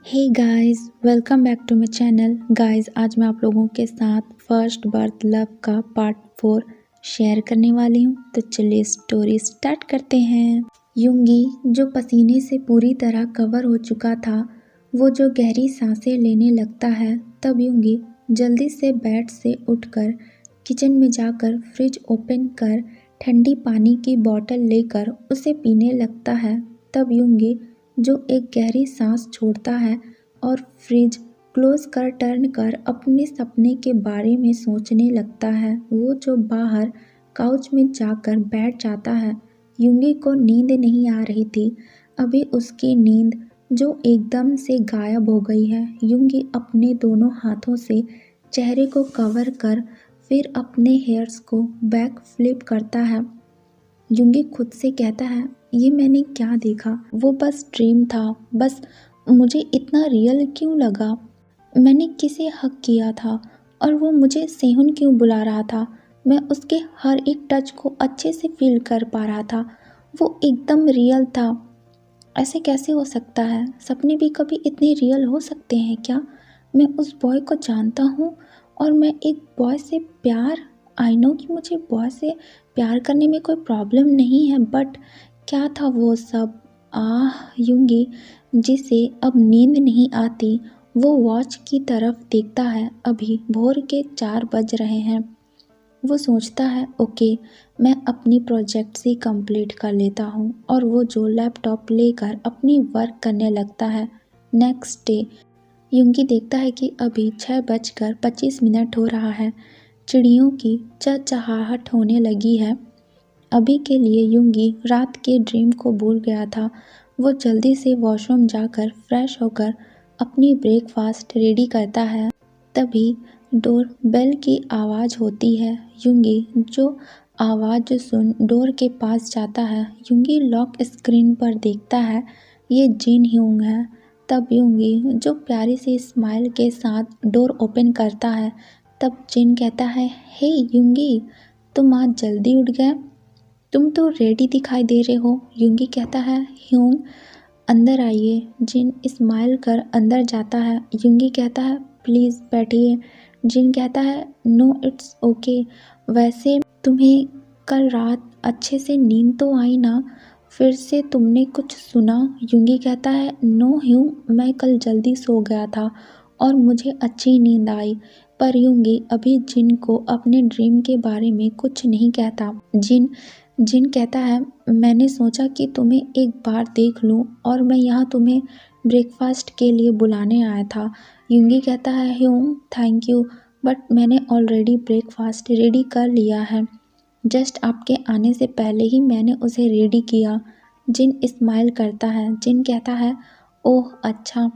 Hey guys, welcome back to my channel. Guys, आज मैं आप लोगों के साथ फर्स्ट बर्थ लव का पार्ट 4 शेयर करने वाली हूँ। तो चलिए स्टोरी स्टार्ट करते हैं। युंगी, जो पसीने से पूरी तरह कवर हो चुका था, वो जो गहरी सांसें लेने लगता है, तब युंगी जल्दी से बेड से उठकर किचन में जाकर फ्रिज ओपन कर ठंडी पानी की बोतल लेकर उसे पीने लगता है। तब युंगी जो एक गहरी सांस छोड़ता है और फ्रिज क्लोज कर टर्न कर अपने सपने के बारे में सोचने लगता है। वो जो बाहर काउच में जाकर बैठ जाता है। युंगी को नींद नहीं आ रही थी। अभी उसकी नींद जो एकदम से गायब हो गई है। युंगी अपने दोनों हाथों से चेहरे को कवर कर फिर अपने हेयर्स को बैक फ्लिप करता है। युंगी खुद से कहता है, ये मैंने क्या देखा? वो बस ड्रीम था। बस मुझे इतना रियल क्यों लगा? मैंने किसे हक किया था और वो मुझे सेहुन क्यों बुला रहा था? मैं उसके हर एक टच को अच्छे से फील कर पा रहा था। वो एकदम रियल था। ऐसे कैसे हो सकता है? सपने भी कभी इतने रियल हो सकते हैं क्या? मैं उस बॉय को जानता हूँ और मैं एक बॉय से आई नो कि मुझे बॉय से प्यार करने में कोई प्रॉब्लम नहीं है, बट क्या था वो सब? युंगी, जिसे अब नींद नहीं आती, वो वॉच की तरफ देखता है। अभी भोर के 4 बज रहे हैं। वो सोचता है, ओके, मैं अपनी प्रोजेक्ट से कंप्लीट कर लेता हूँ और वो जो लैपटॉप लेकर अपनी वर्क करने लगता है। नेक्स्ट डे युंगी देखता है कि अभी 6:25 हो रहा है। चिड़ियों की चहचहाहट होने लगी है। अभी के लिए युंगी रात के ड्रीम को भूल गया था। वो जल्दी से वॉशरूम जाकर फ्रेश होकर अपनी ब्रेकफास्ट रेडी करता है। तभी डोर बेल की आवाज़ होती है। युंगी जो आवाज़ सुन डोर के पास जाता है। युंगी लॉक स्क्रीन पर देखता है, ये जिन ह्यूंग है। तब युंगी जो प्यारी सी स्माइल के साथ डोर ओपन करता है। तब जिन कहता है, हे युंगी, तुम आज जल्दी उठ गए। तुम तो रेडी दिखाई दे रहे हो। युंगी कहता है, ह्यूंग अंदर आइए। जिन स्माइल कर अंदर जाता है। युंगी कहता है, प्लीज़ बैठिए। जिन कहता है, नो इट्स ओके। वैसे तुम्हें कल रात अच्छे से नींद तो आई ना? फिर से तुमने कुछ सुना? युंगी कहता है, नो ह्यूंग, मैं कल जल्दी सो गया था और मुझे अच्छी नींद आई। पर युंगी अभी जिन को अपने ड्रीम के बारे में कुछ नहीं कहता। जिन कहता है, मैंने सोचा कि तुम्हें एक बार देख लूं और मैं यहाँ तुम्हें ब्रेकफास्ट के लिए बुलाने आया था। युंगी कहता है, ह्यूंग थैंक यू, बट मैंने ऑलरेडी ब्रेकफास्ट रेडी कर लिया है। जस्ट आपके आने से पहले ही मैंने उसे रेडी किया। जिन स्माइल करता है। जिन कहता है, ओह अच्छा।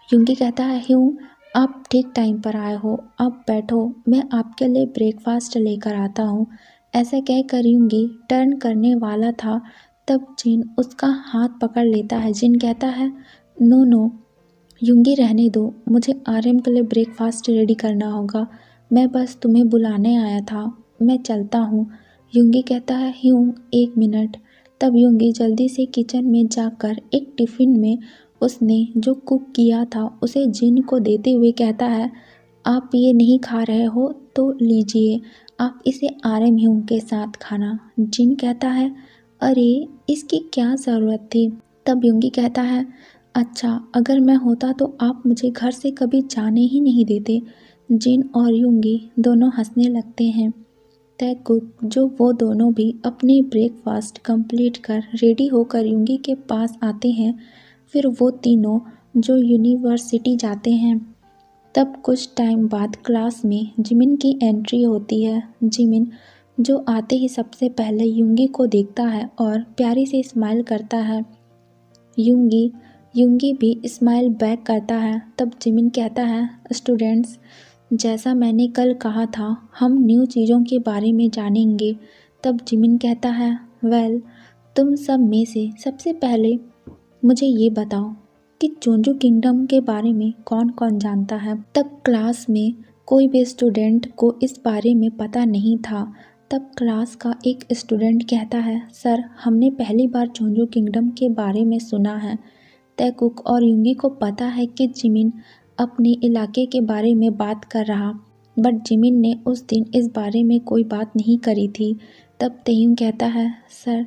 युंगी कहता है, ह्यूंग आप ठीक टाइम पर आए हो। आप बैठो, मैं आपके लिए ब्रेकफास्ट लेकर आता हूँ। ऐसा कहकर युंगी टर्न करने वाला था, तब जिन उसका हाथ पकड़ लेता है। जिन कहता है, नो नो युंगी, रहने दो, मुझे आर्यन के लिए ब्रेकफास्ट रेडी करना होगा। मैं बस तुम्हें बुलाने आया था, मैं चलता हूँ। युंगी कहता है, ह्यूंग एक मिनट। तब युंगी जल्दी से किचन में जाकर एक टिफ़िन में उसने जो कुक किया था उसे जिन को देते हुए कहता है, आप ये नहीं खा रहे हो तो लीजिए, आप इसे आर्यन ह्यूंग के साथ खाना। जिन कहता है, अरे इसकी क्या ज़रूरत थी? तब युंगी कहता है, अच्छा, अगर मैं होता तो आप मुझे घर से कभी जाने ही नहीं देते। जिन और युंगी दोनों हंसने लगते हैं। तय कुक जो वो दोनों भी अपने ब्रेकफास्ट कंप्लीट कर रेडी होकर युंगी के पास आते हैं। फिर वो तीनों जो यूनिवर्सिटी जाते हैं। तब कुछ टाइम बाद क्लास में जिमिन की एंट्री होती है। जिमिन जो आते ही सबसे पहले युंगी को देखता है और प्यारी सी स्माइल करता है। युंगी भी स्माइल बैक करता है। तब जिमिन कहता है, स्टूडेंट्स, जैसा मैंने कल कहा था, हम न्यू चीज़ों के बारे में जानेंगे। तब जिमिन कहता है, वेल, तुम सब में से सबसे पहले मुझे ये बताओ कि चोंजू किंगडम के बारे में कौन कौन जानता है? तब क्लास में कोई भी स्टूडेंट को इस बारे में पता नहीं था। तब क्लास का एक स्टूडेंट कहता है, सर, हमने पहली बार चोंजू किंगडम के बारे में सुना है। तैकुक और युंगी को पता है कि जिमिन अपने इलाके के बारे में बात कर रहा, बट जिमिन ने उस दिन इस बारे में कोई बात नहीं करी थी। तब तैयूंग कहता है, सर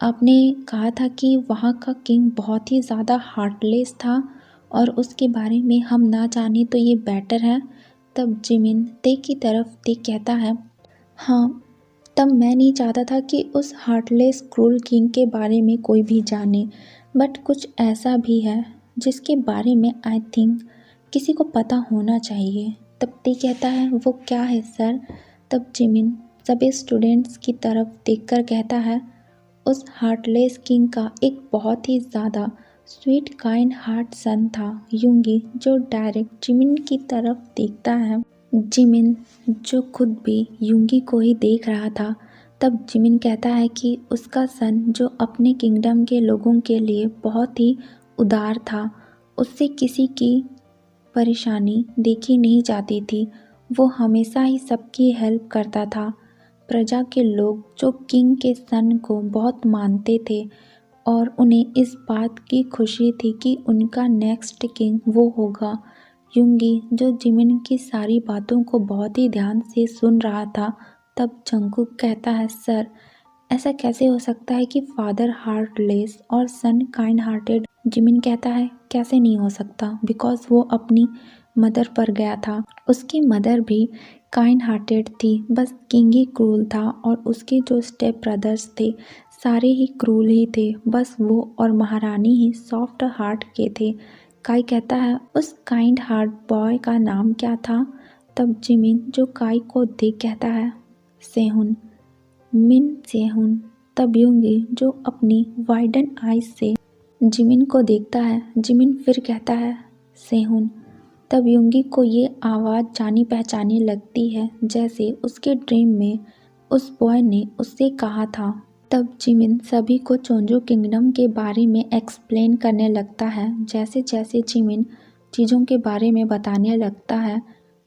आपने कहा था कि वहाँ का किंग बहुत ही ज़्यादा हार्टलेस था और उसके बारे में हम ना जाने तो ये बेटर है। तब जिमिन ते की तरफ देख कहता है, हाँ, तब मैं नहीं चाहता था कि उस हार्टलेस क्रूल किंग के बारे में कोई भी जाने, बट कुछ ऐसा भी है जिसके बारे में आई थिंक किसी को पता होना चाहिए। तब ते कहता है, वो क्या है सर? तब जिमिन सभी स्टूडेंट्स की तरफ देखकर कहता है, उस हार्टलेस किंग का एक बहुत ही ज़्यादा स्वीट काइंड हार्ट सन था। युंगी जो डायरेक्ट जिमिन की तरफ देखता है, जिमिन जो खुद भी युंगी को ही देख रहा था। तब जिमिन कहता है कि उसका सन जो अपने किंगडम के लोगों के लिए बहुत ही उदार था, उससे किसी की परेशानी देखी नहीं जाती थी, वो हमेशा ही सबकी हेल्प करता था। प्रजा के लोग जो किंग के सन को बहुत मानते थे और उन्हें इस बात की खुशी थी कि उनका नेक्स्ट किंग वो होगा। युंगी जो जिमिन की सारी बातों को बहुत ही ध्यान से सुन रहा था। तब जंगकुक कहता है, सर ऐसा कैसे हो सकता है कि फादर हार्टलेस और सन काइंड हार्टेड? जिमिन कहता है, कैसे नहीं हो सकता, बिकॉज वो अपनी मदर पर गया था। उसकी मदर भी काइंड हार्टेड थी, बस किंग ही क्रूल था और उसके जो स्टेप ब्रदर्स थे सारे ही क्रूल ही थे, बस वो और महारानी ही सॉफ्ट हार्ट के थे। काई कहता है, उस काइंड हार्ट बॉय का नाम क्या था? तब जिमिन जो काई को देख कहता है, सेहुन, मिन सेहुन। तब युंगी जो अपनी वाइडन आइज से जिमिन को देखता है, जिमिन फिर कहता है, सेहुन। तब युंगी को ये आवाज़ जानी पहचानी लगती है, जैसे उसके ड्रीम में उस बॉय ने उससे कहा था। तब जिमिन सभी को चोंजो किंगडम के बारे में एक्सप्लेन करने लगता है। जैसे जैसे जिमिन चीज़ों के बारे में बताने लगता है,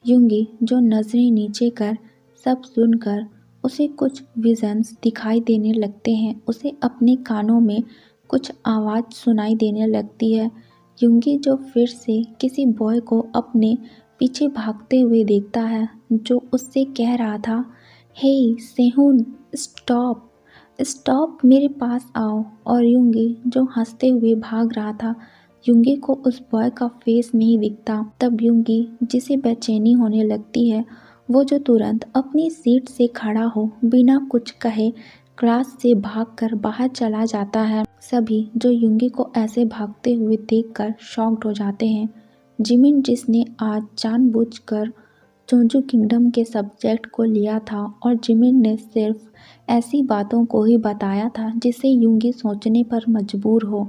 युंगी जो नज़रें नीचे कर सब सुनकर उसे कुछ विजन्स दिखाई देने लगते हैं। उसे अपने कानों में कुछ आवाज़ सुनाई देने लगती है। युंगी जो फिर से किसी बॉय को अपने पीछे भागते हुए देखता है, जो उससे कह रहा था, हे सेहुन, स्टॉप स्टॉप, मेरे पास आओ। और युंगी जो हंसते हुए भाग रहा था, युंगी को उस बॉय का फेस नहीं दिखता। तब युंगी जिसे बेचैनी होने लगती है, वो जो तुरंत अपनी सीट से खड़ा हो बिना कुछ कहे क्लास से भागकर बाहर चला जाता है। सभी जो युंगी को ऐसे भागते हुए देखकर शॉक्ड हो जाते हैं। जिमिन जिसने आज जानबूझकर चोंजू किंगडम के सब्जेक्ट को लिया था और जिमिन ने सिर्फ ऐसी बातों को ही बताया था जिसे युंगी सोचने पर मजबूर हो।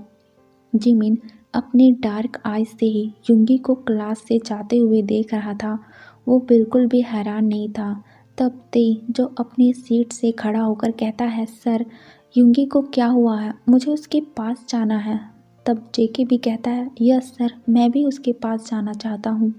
जिमिन अपने डार्क आइज से ही युंगी को क्लास से जाते हुए देख रहा था। वो बिल्कुल भी हैरान नहीं था। तब ते जो अपनी सीट से खड़ा होकर कहता है, सर युंगी को क्या हुआ है? मुझे उसके पास जाना है। तब जेके भी कहता है, यस सर, मैं भी उसके पास जाना चाहता हूँ।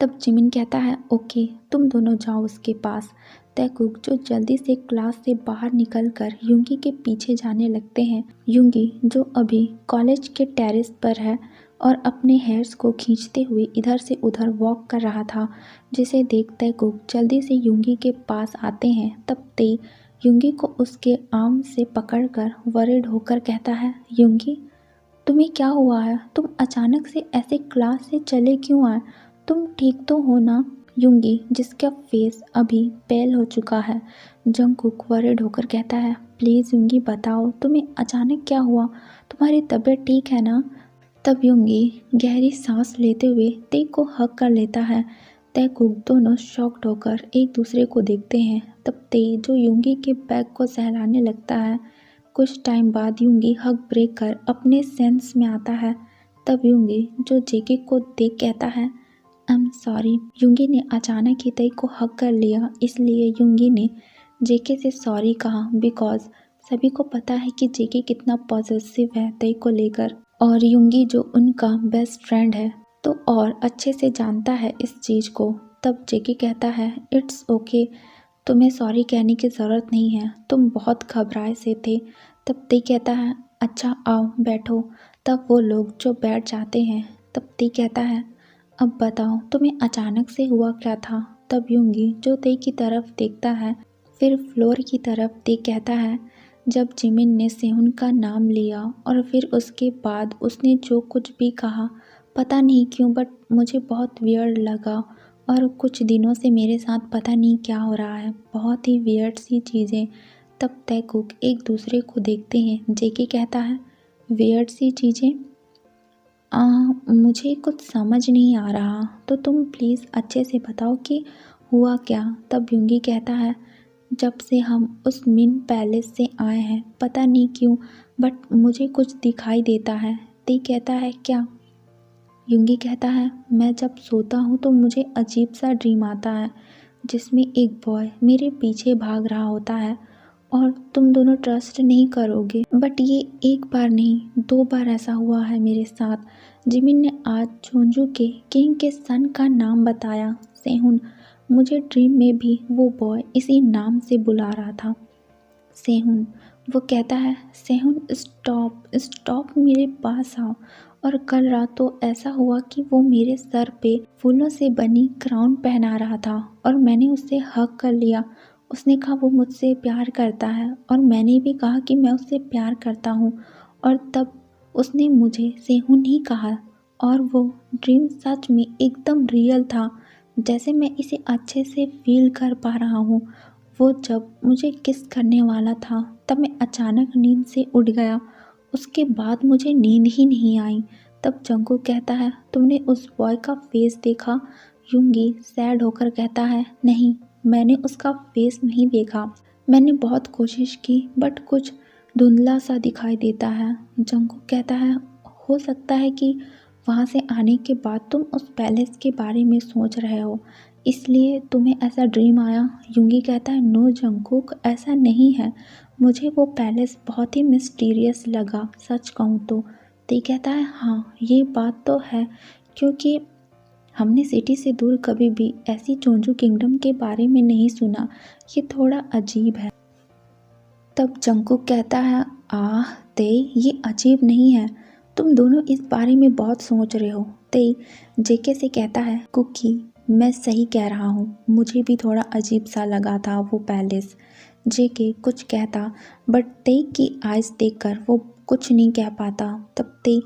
तब जिमिन कहता है, ओके, तुम दोनों जाओ उसके पास। तैकुक जो जल्दी से क्लास से बाहर निकलकर युंगी के पीछे जाने लगते हैं। युंगी जो अभी कॉलेज के टेरेस पर है और अपने हेयर्स को खींचते हुए इधर से उधर वॉक कर रहा था, जिसे देख तैकुक जल्दी से युंगी के पास आते हैं। तब ते युंगी को उसके आर्म से पकड़कर वरिड होकर कहता है, युंगी तुम्हें क्या हुआ है? तुम अचानक से ऐसे क्लास से चले क्यों आए? तुम ठीक तो हो ना? युंगी जिसका फेस अभी पेल हो चुका है, जंगकुक वरिड होकर कहता है, प्लीज़ युंगी बताओ, तुम्हें अचानक क्या हुआ? तुम्हारी तबीयत ठीक है ना? तब युंगी गहरी सांस लेते हुए ते को हक कर लेता है। तैकुक दोनों शॉक्ड होकर एक दूसरे को देखते हैं। तब ते जो युंगी के बैग को सहलाने लगता है। कुछ टाइम बाद युंगी हक ब्रेक कर अपने सेंस में आता है। तब युंगी जो जेके को देख कहता है, आई एम सॉरी। युंगी ने अचानक ही तई को हक कर लिया, इसलिए युंगी ने जेके से सॉरी कहा, बिकॉज सभी को पता है कि जेके कितना पॉजिटिव है तई को लेकर, और युंगी जो उनका बेस्ट फ्रेंड है तो और अच्छे से जानता है इस चीज़ को। तब जेके कहता है, इट्स ओके, तुम्हें सॉरी कहने की ज़रूरत नहीं है, तुम बहुत घबराए से थे। तब ते कहता है, अच्छा आओ बैठो। तब वो लोग जो बैठ जाते हैं, तब ते कहता है, अब बताओ तुम्हें अचानक से हुआ क्या था। तब यूंगी जो ते की तरफ देखता है, फिर फ्लोर की तरफ ते कहता है, जब जिमिन ने सेहुन का नाम लिया और फिर उसके बाद उसने जो कुछ भी कहा, पता नहीं क्यों बट मुझे बहुत वियर्ड लगा और कुछ दिनों से मेरे साथ पता नहीं क्या हो रहा है, बहुत ही वियर्ड सी चीज़ें। तब तैकुक एक दूसरे को देखते हैं। जेके कहता है, वियर्ड सी चीज़ें, मुझे कुछ समझ नहीं आ रहा, तो तुम प्लीज़ अच्छे से बताओ कि हुआ क्या। तब यूंगी कहता है, जब से हम उस मिन पैलेस से आए हैं, पता नहीं क्यों बट मुझे कुछ दिखाई देता है। ते कहता है, क्या। यूंगी कहता है, मैं जब सोता हूँ तो मुझे अजीब सा ड्रीम आता है जिसमें एक बॉय मेरे पीछे भाग रहा होता है और तुम दोनों ट्रस्ट नहीं करोगे बट ये एक बार नहीं 2 बार ऐसा हुआ है मेरे साथ। जिमिन ने आज चोंजू के किंग के सन का नाम बताया, सेहुन। मुझे ड्रीम में भी वो बॉय इसी नाम से बुला रहा था, सेहुन। वो कहता है, सेहुन स्टॉप स्टॉप, मेरे पास आओ। और कल रात तो ऐसा हुआ कि वो मेरे सर पे फूलों से बनी क्राउन पहना रहा था और मैंने उससे हक कर लिया। उसने कहा वो मुझसे प्यार करता है और मैंने भी कहा कि मैं उससे प्यार करता हूँ और तब उसने मुझे सेहुन ही कहा और वो ड्रीम सच में एकदम रियल था, जैसे मैं इसे अच्छे से फील कर पा रहा हूँ। वो जब मुझे किस करने वाला था तब मैं अचानक नींद से उठ गया, उसके बाद मुझे नींद ही नहीं आई। तब जंगकुक कहता है, तुमने उस बॉय का फेस देखा। यूंगी सैड होकर कहता है, नहीं, मैंने उसका फेस नहीं देखा। मैंने बहुत कोशिश की बट कुछ धुंधला सा दिखाई देता है। जंगकुक कहता है, हो सकता है कि वहाँ से आने के बाद तुम उस पैलेस के बारे में सोच रहे हो, इसलिए तुम्हें ऐसा ड्रीम आया। यूंगी कहता है, नो जंगकुक, ऐसा नहीं है। मुझे वो पैलेस बहुत ही मिस्टीरियस लगा, सच कहूँ तो। ते कहता है, हाँ ये बात तो है, क्योंकि हमने सिटी से दूर कभी भी ऐसी चोंजू किंगडम के बारे में नहीं सुना, ये थोड़ा अजीब है। तब जंगकुक कहता है, ते ये अजीब नहीं है, तुम दोनों इस बारे में बहुत सोच रहे हो। ते जेके से कहता है, कुकी मैं सही कह रहा हूँ, मुझे भी थोड़ा अजीब सा लगा था वो पैलेस। जेके कुछ कहता बट ते की आइज़ देखकर वो कुछ नहीं कह पाता। तब ते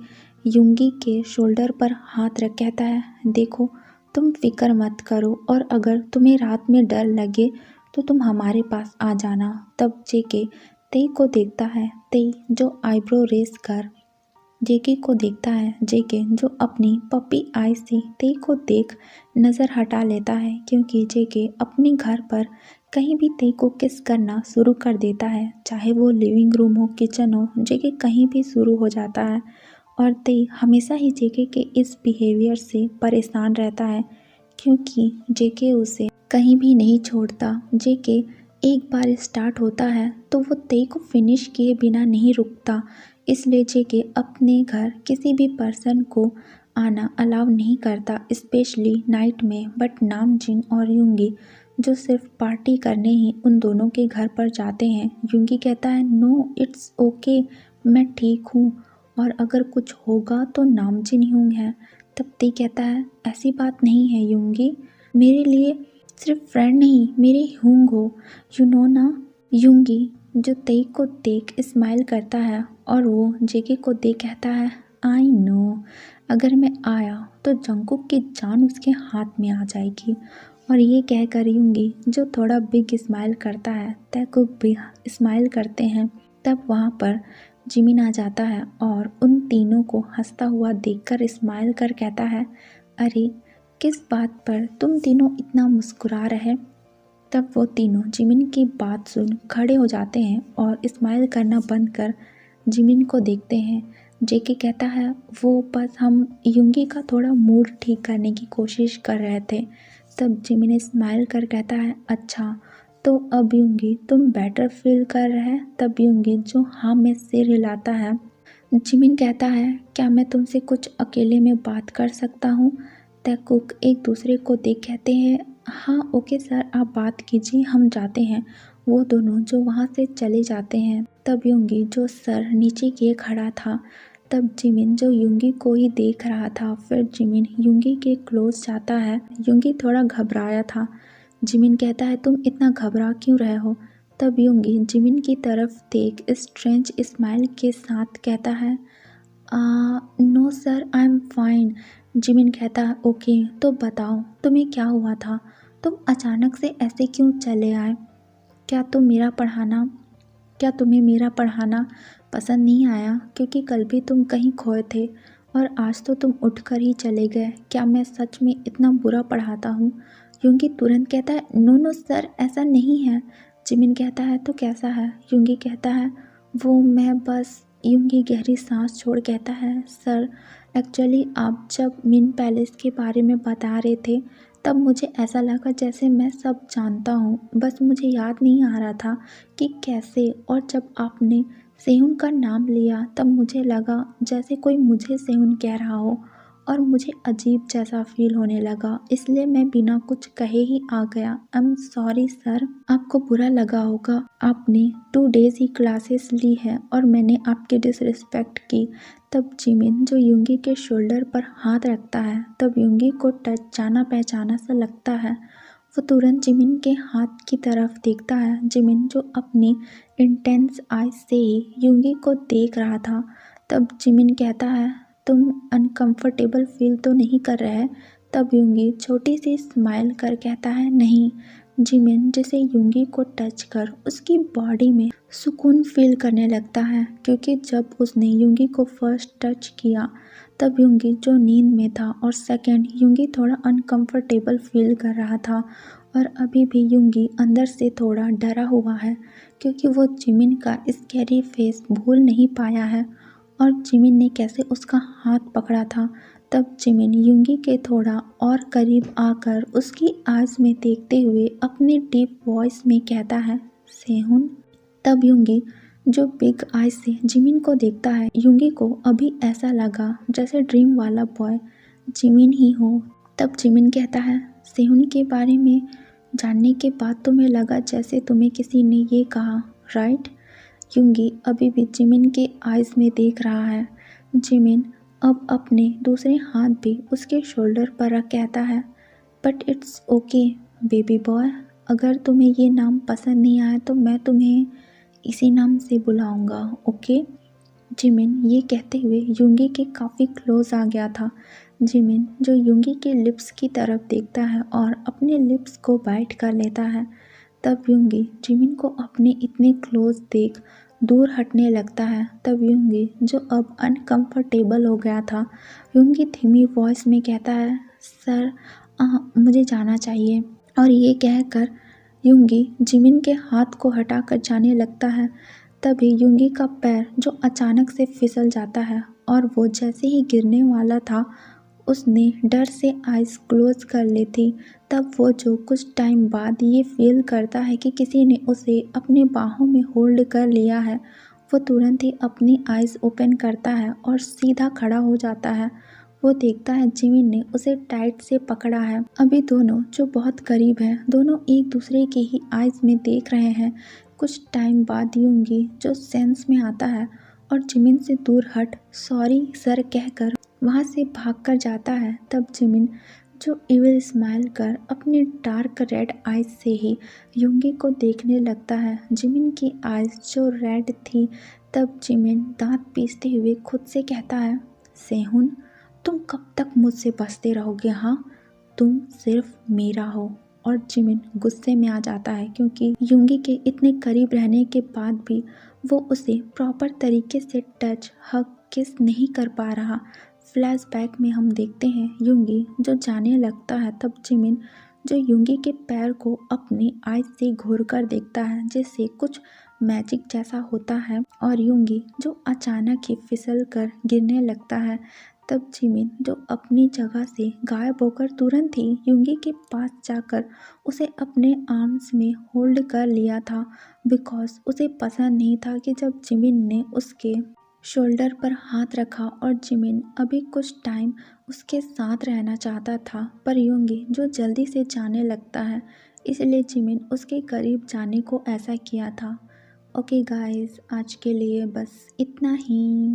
यूंगी के शोल्डर पर हाथ रख कहता है, देखो तुम फिक्र मत करो और अगर तुम्हें रात में डर लगे तो तुम हमारे पास आ जाना। तब जेके ते को देखता है, ते जो आईब्रो रेस कर जेके को देखता है, जेके जो अपनी पपी आई से ते को देख नज़र हटा लेता है, क्योंकि जेके अपने घर पर कहीं भी ते को किस करना शुरू कर देता है, चाहे वो लिविंग रूम हो, किचन हो, जेके कहीं भी शुरू हो जाता है। और ते हमेशा ही जेके के इस बिहेवियर से परेशान रहता है, क्योंकि जेके उसे कहीं भी नहीं छोड़ता। जेके एक बार स्टार्ट होता है तो वो ते को फिनिश किए बिना नहीं रुकता, इसलिए जेके अपने घर किसी भी पर्सन को आना अलाउ नहीं करता, स्पेशली नाइट में। बट नामजिन और यूंगी जो सिर्फ पार्टी करने ही उन दोनों के घर पर जाते हैं। यूंगी कहता है, नो इट्स ओके, मैं ठीक हूँ और अगर कुछ होगा तो नामजिन ह्यूंग है। तब ते कहता है, ऐसी बात नहीं है यूंगी, मेरे लिए सिर्फ फ्रेंड नहीं, मेरे ह्यूंग हो, यू नो ना। यूंगी जो ते को देख स्माइल करता है और वो जेके को देख कहता है, आई नो, अगर मैं आया तो जंगकुक की जान उसके हाथ में आ जाएगी। और ये कहकर यूंगी जो थोड़ा बिग स्माइल करता है, तैकुक भी स्माइल करते हैं। तब वहाँ पर जिमिन आ जाता है और उन तीनों को हंसता हुआ देखकर स्माइल कर कहता है, अरे किस बात पर तुम तीनों इतना मुस्कुरा रहे। तब वो तीनों जिमिन की बात सुन खड़े हो जाते हैं और स्माइल करना बंद कर जिमिन को देखते हैं। जेके कहता है, वो बस हम यूंगी का थोड़ा मूड ठीक करने की कोशिश कर रहे थे। तब जिमिन स्माइल कर कहता है, अच्छा तो अब यूंगी तुम बेटर फील कर रहे हैं। तब यूंगी जो हाँ में सिर हिलाता है। जिमिन कहता है, क्या मैं तुमसे कुछ अकेले में बात कर सकता हूँ। तैकुक एक दूसरे को देख कहते हैं, हाँ ओके सर, आप बात कीजिए, हम जाते हैं। वो दोनों जो वहाँ से चले जाते हैं। तब यूंगी जो सर नीचे किए खड़ा था तब जिमिन जो युंगी को ही देख रहा था, फिर जिमिन युंगी के क्लोज जाता है। युंगी थोड़ा घबराया था। जिमिन कहता है तुम इतना घबरा क्यों रहे हो? तब युंगी जिमिन की तरफ देख स्ट्रेंज स्माइल के साथ कहता है no sir I am fine. Jimin कहता है ओके, तो बताओ तुम्हें क्या हुआ था? तुम अचानक से ऐसे क्यों चले आए? क्या तुम्हें मेरा पढ़ाना पसंद नहीं आया? क्योंकि कल भी तुम कहीं खोए थे और आज तो तुम उठकर ही चले गए। क्या मैं सच में इतना बुरा पढ़ाता हूँ? युंगी तुरंत कहता है नो नो सर, ऐसा नहीं है। जिमिन कहता है तो कैसा है? युंगी कहता है वो मैं बस। युंगी गहरी सांस छोड़ कहता है सर, एक्चुअली आप जब मिन पैलेस के बारे में बता रहे थे तब मुझे ऐसा लगा जैसे मैं सब जानता हूँ, बस मुझे याद नहीं आ रहा था कि कैसे। और जब आपने सेहुन का नाम लिया तब मुझे लगा जैसे कोई मुझे सेहुन कह रहा हो और मुझे अजीब जैसा फील होने लगा, इसलिए मैं बिना कुछ कहे ही आ गया। आई एम सॉरी सर, आपको बुरा लगा होगा। आपने 2 डेज ही क्लासेस ली है और मैंने आपकी डिसरिस्पेक्ट की। तब जिमिन जो युंगी के शोल्डर पर हाथ रखता है, तब युंगी को टच जाना पहचाना सा लगता है। वो तुरंत जिमिन के हाथ की तरफ देखता है। जिमिन जो अपनी इंटेंस आईज से ही युंगी को देख रहा था। तब जिमिन कहता है तुम अनकंफर्टेबल फील तो नहीं कर रहे? तब युंगी छोटी सी स्माइल कर कहता है नहीं। जिमिन जिसे युंगी को टच कर उसकी बॉडी में सुकून फील करने लगता है, क्योंकि जब उसने युंगी को फर्स्ट टच किया तब युंगी जो नींद में था और सेकंड युंगी थोड़ा अनकंफर्टेबल फील कर रहा था और अभी भी युंगी अंदर से थोड़ा डरा हुआ है, क्योंकि वो जिमिन का स्कैरी फेस भूल नहीं पाया है और जिमिन ने कैसे उसका हाथ पकड़ा था। तब जिमिन युंगी के थोड़ा और करीब आकर उसकी आईज में देखते हुए अपने डीप वॉइस में कहता है सेहुन। तब युंगी जो बिग आईज से जिमिन को देखता है, युंगी को अभी ऐसा लगा जैसे ड्रीम वाला बॉय जिमिन ही हो। तब जिमिन कहता है सेहुन के बारे में जानने के बाद तुम्हें लगा जैसे तुम्हें किसी ने ये कहा, राइट? युंगी अभी भी जिमिन के आईज में देख रहा है। जिमिन अब अपने दूसरे हाथ भी उसके शोल्डर पर रख कहता है but it's okay baby boy, अगर तुम्हें ये नाम पसंद नहीं आया तो मैं तुम्हें इसी नाम से बुलाऊंगा, ओके? जिमिन ये कहते हुए युंगी के काफ़ी क्लोज आ गया था। जिमिन जो युंगी के लिप्स की तरफ देखता है और अपने लिप्स को बाइट कर लेता है। तब युंगी जिमिन को अपने इतने क्लोज देख दूर हटने लगता है। तब युंगी जो अब अनकंफर्टेबल हो गया था, युंगी धीमी वॉइस में कहता है सर मुझे जाना चाहिए। और ये कहकर युंगी जिमिन के हाथ को हटाकर जाने लगता है। तभी युंगी का पैर जो अचानक से फिसल जाता है और वो जैसे ही गिरने वाला था उसने डर से आइज़ क्लोज कर ली थी। तब वो जो कुछ टाइम बाद ये फील करता है कि किसी ने उसे अपने बाहों में होल्ड कर लिया है, वो तुरंत ही अपनी आइज़ ओपन करता है और सीधा खड़ा हो जाता है। वो देखता है जिमिन ने उसे टाइट से पकड़ा है। अभी दोनों जो बहुत करीब हैं, दोनों एक दूसरे की ही आइज़ में देख रहे हैं। कुछ टाइम बाद युंगी जो सेंस में आता है और जिमिन से दूर हट सॉरी सर कहकर वहाँ से भागकर जाता है। तब जिमिन जो इविल स्माइल कर अपने डार्क रेड आइज से ही युंगी को देखने लगता है। जिमिन की आइज जो रेड थी। तब जिमिन दांत पीसते हुए खुद से कहता है सेहुन, तुम कब तक मुझसे बचते रहोगे? हाँ, तुम सिर्फ मेरा हो। और जिमिन गुस्से में आ जाता है, क्योंकि युंगी के इतने करीब रहने के बाद भी वो उसे प्रॉपर तरीके से टच हग किस नहीं कर पा रहा। फ्लैशबैक में हम देखते हैं युंगी जो जाने लगता है। तब जिमिन जो युंगी के पैर को अपनी आइज से घूर कर देखता है, जिससे कुछ मैजिक जैसा होता है और युंगी जो अचानक ही फिसल कर गिरने लगता है। तब जिमिन जो अपनी जगह से गायब होकर तुरंत ही युंगी के पास जाकर उसे अपने आर्म्स में होल्ड कर लिया था, बिकॉज उसे पसंद नहीं था कि जब जिमिन ने उसके शोल्डर पर हाथ रखा और जिमिन अभी कुछ टाइम उसके साथ रहना चाहता था, पर युंगी जो जल्दी से जाने लगता है, इसलिए जिमिन उसके करीब जाने को ऐसा किया था। ओके गाइस, आज के लिए बस इतना ही।